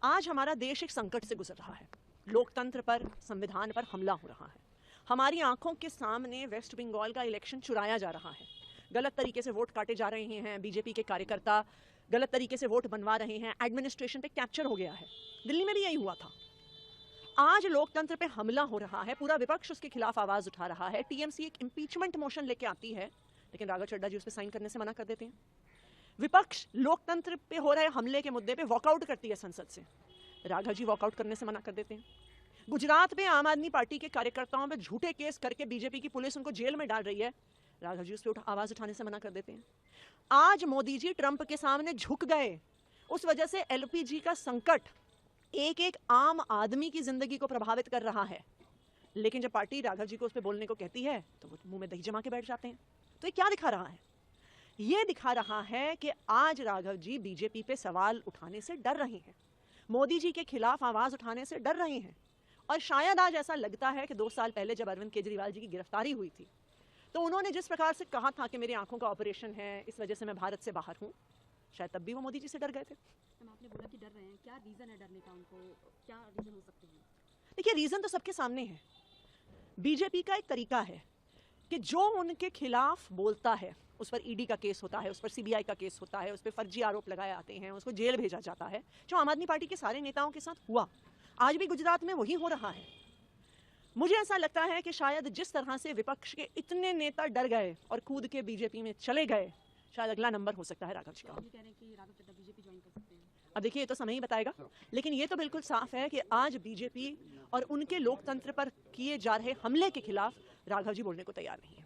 आज हमारा देश एक संकट से गुजर रहा है। लोकतंत्र पर, संविधान पर हमला हो रहा है। हमारी आंखों के सामने वेस्ट बंगाल का इलेक्शन चुराया जा रहा है। गलत तरीके से वोट काटे जा रहे हैं। बीजेपी के कार्यकर्ता गलत तरीके से वोट बनवा रहे हैं। एडमिनिस्ट्रेशन पे कैप्चर हो गया है। दिल्ली में भी यही हुआ था। आज लोकतंत्र पे हमला हो रहा है। पूरा विपक्ष उसके खिलाफ आवाज उठा रहा है। टीएमसी एक इंपीचमेंट मोशन लेके आती है, लेकिन राघव चड्ढा जी उस पर साइन करने से मना कर देते हैं। विपक्ष लोकतंत्र पे हो रहे हमले के मुद्दे पे वॉकआउट करती है संसद से, राघव जी वॉकआउट करने से मना कर देते हैं। गुजरात में आम आदमी पार्टी के कार्यकर्ताओं पे झूठे केस करके बीजेपी की पुलिस उनको जेल में डाल रही है, राघव जी उस पर आवाज उठाने से मना कर देते हैं। आज मोदी जी ट्रंप के सामने झुक गए। उस वजह से एलपीजी का संकट एक एक आम आदमी की जिंदगी को प्रभावित कर रहा है। लेकिन जब पार्टी राघव जी को उस पर बोलने को कहती है तो वो मुंह में दही जमा के बैठ जाते हैं। तो ये क्या दिखा रहा है? ये दिखा रहा है कि आज राघव जी बीजेपी पे सवाल उठाने से डर रहे हैं, मोदी जी के खिलाफ आवाज उठाने से डर रहे हैं। और शायद आज ऐसा लगता है कि 2 साल पहले जब अरविंद केजरीवाल जी की गिरफ्तारी हुई थी तो उन्होंने जिस प्रकार से कहा था कि मेरी आंखों का ऑपरेशन है, इस वजह से मैं भारत से बाहर हूं, शायद तब भी वो मोदी जी से डर गए थे। आपने बोला कि डर रहे हैं, क्या रीजन है डरने का? उनको क्या रीजन हो सकते हैं? देखिए, रीजन तो सबके सामने है। बीजेपी का एक तरीका है कि जो उनके खिलाफ बोलता है उस पर ईडी का केस होता है, उस पर सीबीआई का केस होता है, उस पर फर्जी आरोप लगाए आते हैं, उसको जेल भेजा जाता है, जो आम आदमी पार्टी के सारे नेताओं के साथ हुआ। आज भी गुजरात में वही हो रहा है। मुझे ऐसा लगता है कि शायद जिस तरह से विपक्ष के इतने नेता डर गए और कूद के बीजेपी में चले गए, शायद अगला नंबर हो सकता है राघव जी का। ये कह रहे हैं कि राघव चड्ढा बीजेपी ज्वाइन कर सकते हैं। अब देखिए, ये तो समय ही बताएगा, लेकिन ये तो बिल्कुल साफ है कि आज बीजेपी और उनके लोकतंत्र पर किए जा रहे हमले के खिलाफ राघव जी बोलने को तैयार नहीं है।